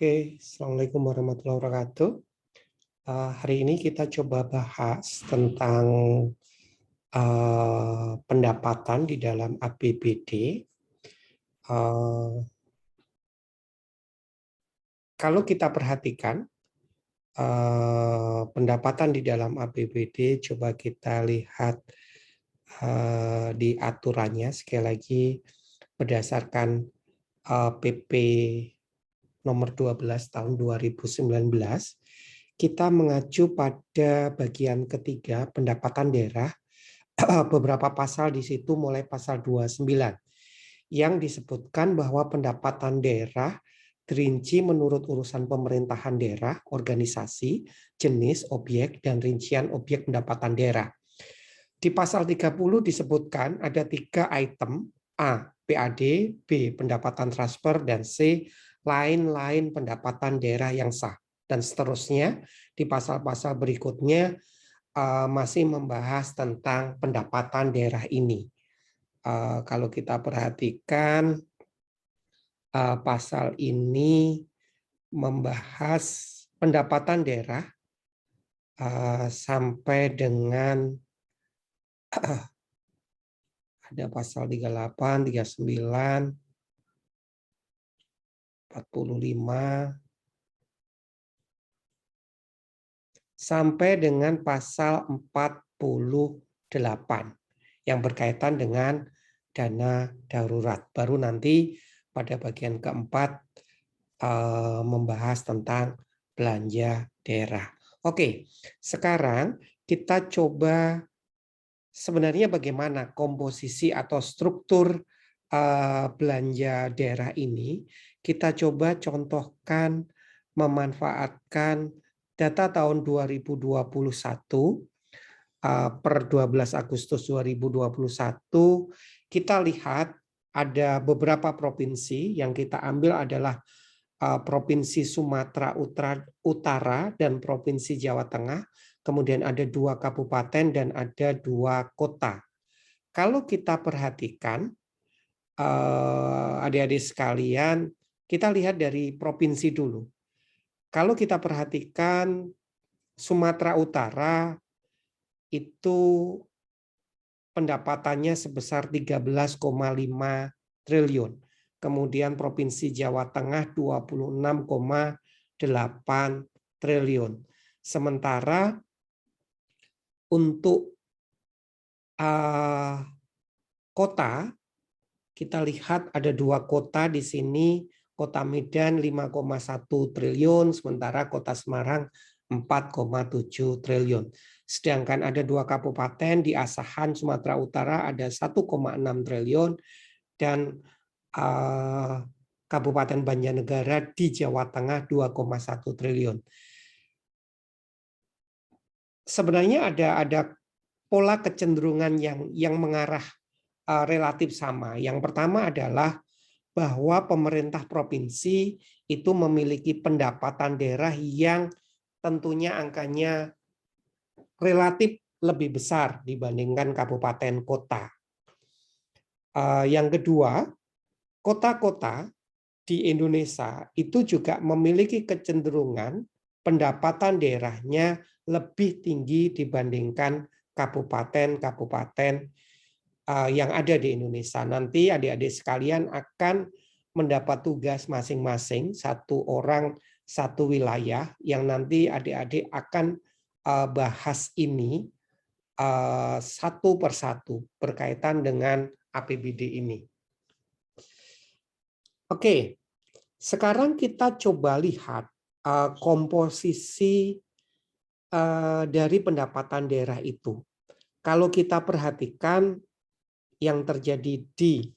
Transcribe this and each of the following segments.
Oke, Assalamualaikum warahmatullahi wabarakatuh. Hari ini kita coba bahas tentang pendapatan di dalam APBD. Kalau kita perhatikan pendapatan di dalam APBD, coba kita lihat di aturannya. Sekali lagi berdasarkan PP nomor 12 tahun 2019, kita mengacu pada bagian ketiga pendapatan daerah, beberapa pasal di situ mulai pasal 29 yang disebutkan bahwa pendapatan daerah terinci menurut urusan pemerintahan daerah, organisasi, jenis, objek, dan rincian objek pendapatan daerah. Di pasal 30 disebutkan ada 3 item: A. PAD, B. Pendapatan transfer, dan C. Lain-lain pendapatan daerah yang sah, dan seterusnya. Di pasal-pasal berikutnya masih membahas tentang pendapatan daerah ini. Kalau kita perhatikan pasal ini membahas pendapatan daerah sampai dengan ada pasal 38, 39, 45, sampai dengan pasal 48 yang berkaitan dengan dana darurat. Baru nanti pada bagian keempat membahas tentang belanja daerah. Oke, sekarang kita coba sebenarnya bagaimana komposisi atau struktur belanja daerah ini. Kita coba contohkan memanfaatkan data tahun 2021 per 12 Agustus 2021. Kita lihat ada beberapa provinsi yang kita ambil adalah Provinsi Sumatera Utara dan Provinsi Jawa Tengah. Kemudian ada 2 kabupaten dan ada 2 kota. Kalau kita perhatikan, adik-adik sekalian, kita lihat dari provinsi dulu. Kalau kita perhatikan Sumatera Utara itu pendapatannya sebesar 13,5 triliun. Kemudian Provinsi Jawa Tengah 26,8 triliun. Sementara untuk kota, kita lihat ada 2 kota di sini. Kota Medan 5,1 triliun, sementara Kota Semarang 4,7 triliun. Sedangkan ada 2 kabupaten di Asahan, Sumatera Utara ada 1,6 triliun, dan Kabupaten Banjarnegara di Jawa Tengah 2,1 triliun. Sebenarnya ada pola kecenderungan yang mengarah relatif sama. Yang pertama adalah bahwa pemerintah provinsi itu memiliki pendapatan daerah yang tentunya angkanya relatif lebih besar dibandingkan kabupaten kota. Yang kedua, kota-kota di Indonesia itu juga memiliki kecenderungan pendapatan daerahnya lebih tinggi dibandingkan kabupaten-kabupaten yang ada di Indonesia. Nanti adik-adik sekalian akan mendapat tugas masing-masing, 1 orang 1 wilayah, yang nanti adik-adik akan bahas ini satu persatu berkaitan dengan APBD ini. Oke, sekarang kita coba lihat komposisi dari pendapatan daerah itu. Kalau kita perhatikan yang terjadi di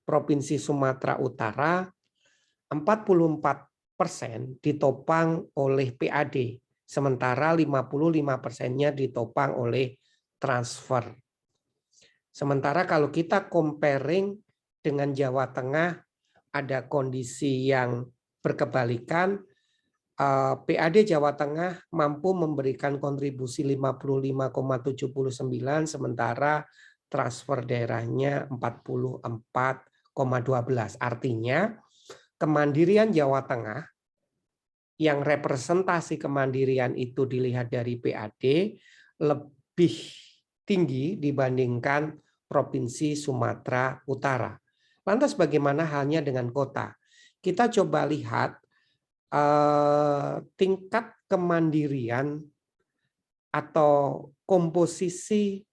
Provinsi Sumatera Utara, 44% ditopang oleh PAD, sementara 55%-nya ditopang oleh transfer. Sementara kalau kita comparing dengan Jawa Tengah, ada kondisi yang berkebalikan. PAD Jawa Tengah mampu memberikan kontribusi 55,79, sementara transfer daerahnya 44,12. Artinya kemandirian Jawa Tengah yang representasi kemandirian itu dilihat dari PAD lebih tinggi dibandingkan Provinsi Sumatera Utara. Lantas bagaimana halnya dengan kota? Kita coba lihat tingkat kemandirian atau komposisi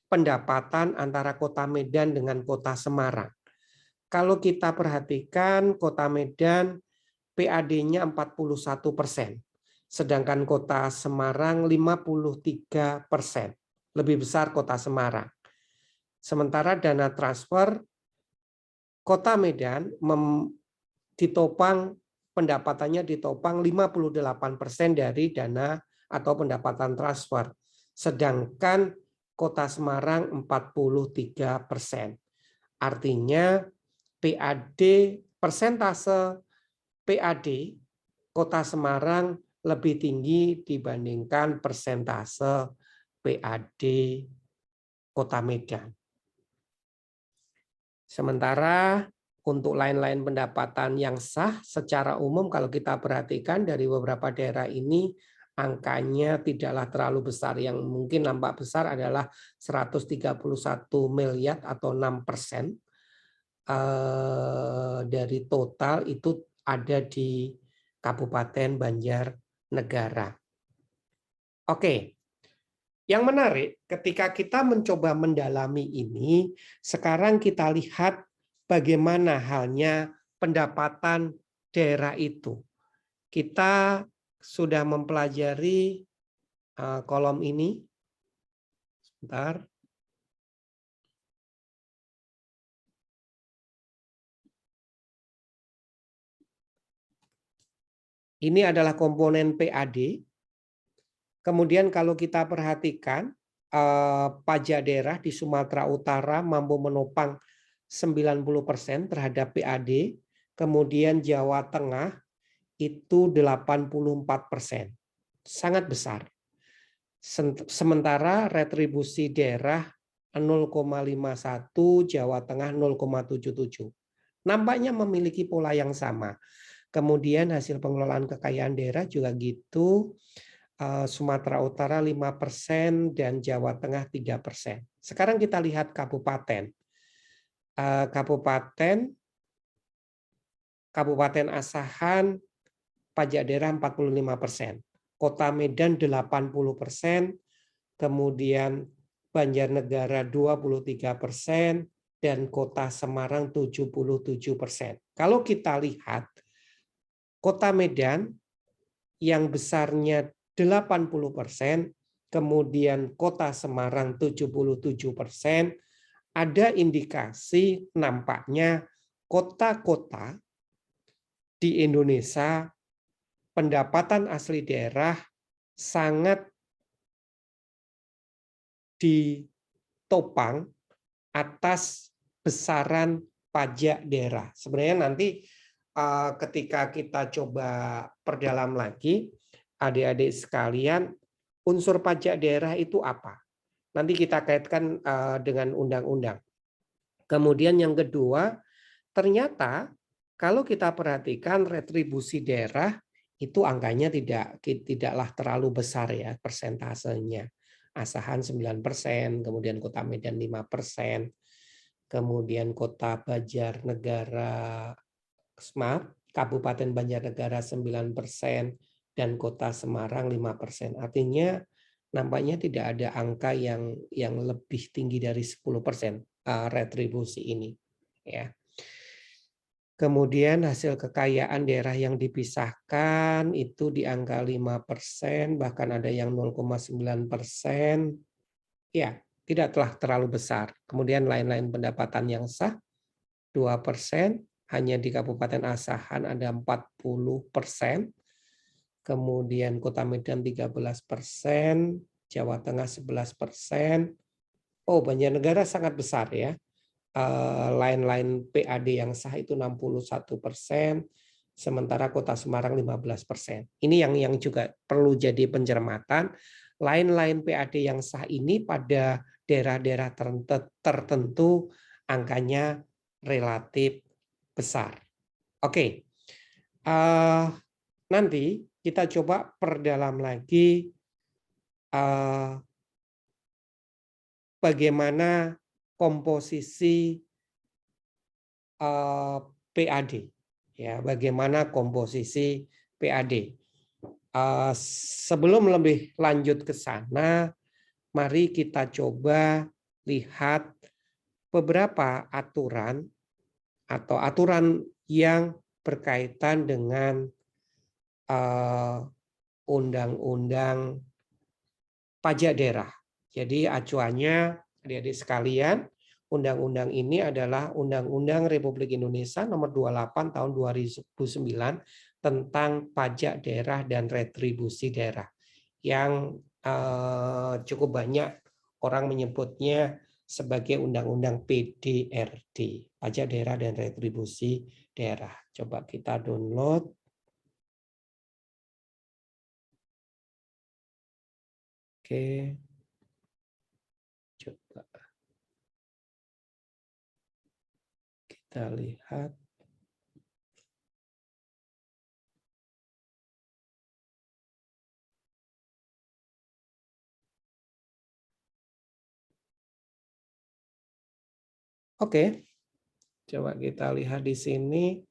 pendapatan antara Kota Medan dengan Kota Semarang. Kalau kita perhatikan Kota Medan PAD-nya 41%, sedangkan Kota Semarang 53%. Lebih besar Kota Semarang. Sementara dana transfer Kota Medan ditopang pendapatannya ditopang 58% dari dana atau pendapatan transfer. Sedangkan Kota Semarang 43%. Artinya PAD persentase PAD Kota Semarang lebih tinggi dibandingkan persentase PAD Kota Medan. Sementara untuk lain-lain pendapatan yang sah secara umum kalau kita perhatikan dari beberapa daerah ini angkanya tidaklah terlalu besar. Yang mungkin nampak besar adalah 131 miliar atau 6% dari total itu ada di Kabupaten Banjarnegara. Oke. Yang menarik ketika kita mencoba mendalami ini, sekarang kita lihat bagaimana halnya pendapatan daerah itu. Kita sudah mempelajari kolom ini. Sebentar. Ini adalah komponen PAD. Kemudian kalau kita perhatikan, pajak daerah di Sumatera Utara mampu menopang 90% terhadap PAD, kemudian Jawa Tengah itu 84%. Sangat besar. Sementara retribusi daerah 0,51, Jawa Tengah 0,77. Nampaknya memiliki pola yang sama. Kemudian hasil pengelolaan kekayaan daerah juga gitu. Sumatera Utara 5% dan Jawa Tengah 3%. Sekarang kita lihat kabupaten. Kabupaten Asahan pajak daerah 45%. Kota Medan 80%, kemudian Banjarnegara 23% dan Kota Semarang 77%. Kalau kita lihat Kota Medan yang besarnya 80%, kemudian Kota Semarang 77%, ada indikasi nampaknya kota-kota di Indonesia pendapatan asli daerah sangat ditopang atas besaran pajak daerah. Sebenarnya nanti ketika kita coba perdalam lagi, adik-adik sekalian, unsur pajak daerah itu apa? Nanti kita kaitkan dengan undang-undang. Kemudian yang kedua, ternyata kalau kita perhatikan retribusi daerah itu angkanya tidaklah terlalu besar ya persentasenya. Asahan 9%, kemudian Kota Medan 5%, kemudian Kota Banjarnegara, Kabupaten Banjarnegara 9%, dan Kota Semarang 5%. Artinya nampaknya tidak ada angka yang lebih tinggi dari 10% retribusi ini. Ya. Kemudian hasil kekayaan daerah yang dipisahkan itu di angka 5%, bahkan ada yang 0,9%. Ya, tidak telah terlalu besar. Kemudian lain-lain pendapatan yang sah 2%, hanya di Kabupaten Asahan ada 40%. Kemudian Kota Medan 13%, Jawa Tengah 11%. Oh, Banjarnegara sangat besar ya. Lain-lain PAD yang sah itu 61%, sementara Kota Semarang 15%. Ini yang juga perlu jadi pencermatan. Lain-lain PAD yang sah ini pada daerah-daerah tertentu angkanya relatif besar. Oke. Nanti kita coba perdalam lagi bagaimana komposisi PAD, ya, bagaimana komposisi PAD. Sebelum lebih lanjut ke sana, mari kita coba lihat beberapa aturan atau aturan yang berkaitan dengan undang-undang pajak daerah. Jadi acuannya, adik-adik sekalian, undang-undang ini adalah Undang-Undang Republik Indonesia Nomor 28 Tahun 2009 tentang pajak daerah dan retribusi daerah, yang cukup banyak orang menyebutnya sebagai Undang-Undang PDRD, pajak daerah dan retribusi daerah. Coba kita download. Oke, coba kita lihat. Oke, coba kita lihat di sini.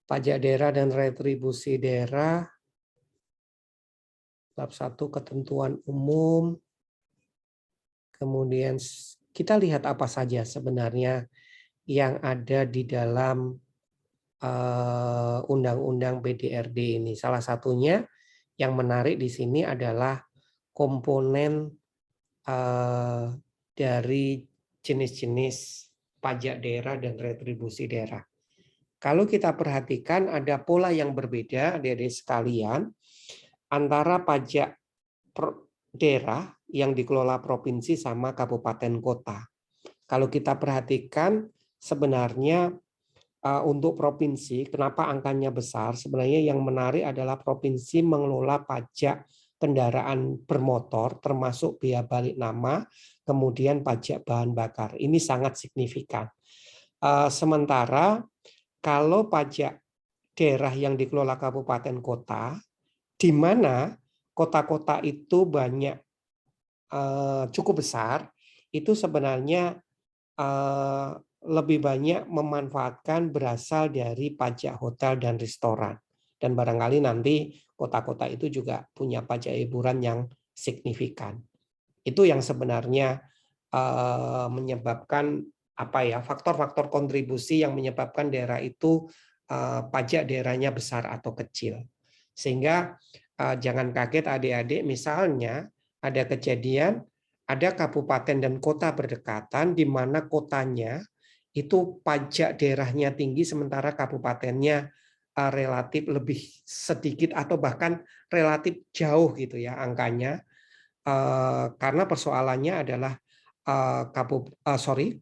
Pajak daerah dan retribusi daerah. Bab 1 ketentuan umum. Kemudian kita lihat apa saja sebenarnya yang ada di dalam Undang-Undang PDRD ini. Salah satunya yang menarik di sini adalah komponen dari jenis-jenis pajak daerah dan retribusi daerah. Kalau kita perhatikan ada pola yang berbeda, adik-adik sekalian, antara pajak daerah yang dikelola provinsi sama kabupaten kota. Kalau kita perhatikan sebenarnya untuk provinsi, kenapa angkanya besar? Sebenarnya yang menarik adalah provinsi mengelola pajak kendaraan bermotor, termasuk biaya balik nama, kemudian pajak bahan bakar. Ini sangat signifikan. Sementara kalau pajak daerah yang dikelola kabupaten kota, di mana kota-kota itu banyak cukup besar, itu sebenarnya lebih banyak memanfaatkan berasal dari pajak hotel dan restoran. Dan barangkali nanti kota-kota itu juga punya pajak hiburan yang signifikan. Itu yang sebenarnya menyebabkan faktor-faktor kontribusi yang menyebabkan daerah itu pajak daerahnya besar atau kecil. Sehingga jangan kaget adik-adik, misalnya ada kejadian ada kabupaten dan kota berdekatan di mana kotanya itu pajak daerahnya tinggi sementara kabupatennya relatif lebih sedikit atau bahkan relatif jauh gitu ya angkanya. Karena persoalannya adalah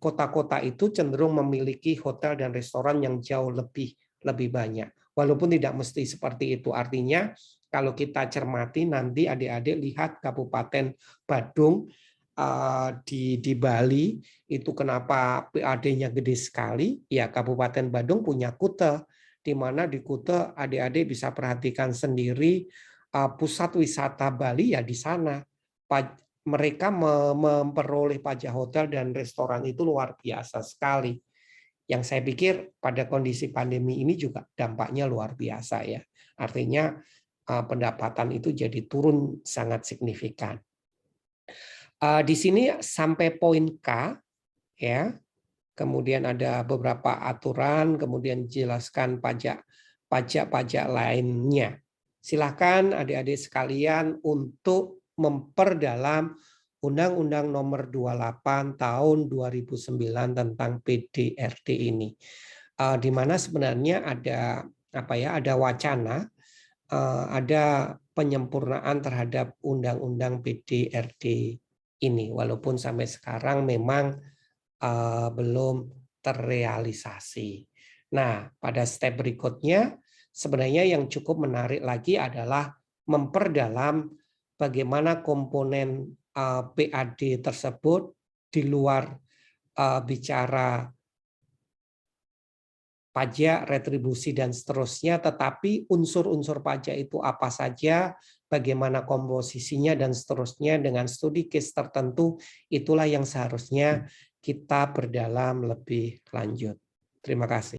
kota-kota itu cenderung memiliki hotel dan restoran yang jauh lebih banyak. Walaupun tidak mesti seperti itu. Artinya kalau kita cermati nanti adik-adik lihat Kabupaten Badung di Bali itu kenapa PAD-nya gede sekali? Ya Kabupaten Badung punya Kuta, di mana di Kuta adik-adik bisa perhatikan sendiri pusat wisata Bali ya di sana. Mereka memperoleh pajak hotel dan restoran itu luar biasa sekali. Yang saya pikir pada kondisi pandemi ini juga dampaknya luar biasa ya. Artinya pendapatan itu jadi turun sangat signifikan. Di sini sampai poin K ya. Kemudian ada beberapa aturan, kemudian jelaskan pajak lainnya. Silakan adik-adik sekalian untuk memperdalam Undang-Undang Nomor 28 Tahun 2009 tentang PDRD ini. Di mana sebenarnya ada wacana, ada penyempurnaan terhadap Undang-Undang PDRD ini, walaupun sampai sekarang memang belum terrealisasi. Nah, pada step berikutnya sebenarnya yang cukup menarik lagi adalah memperdalam bagaimana komponen PAD tersebut di luar bicara pajak, retribusi, dan seterusnya, tetapi unsur-unsur pajak itu apa saja, bagaimana komposisinya, dan seterusnya dengan studi case tertentu, itulah yang seharusnya kita berdalam lebih lanjut. Terima kasih.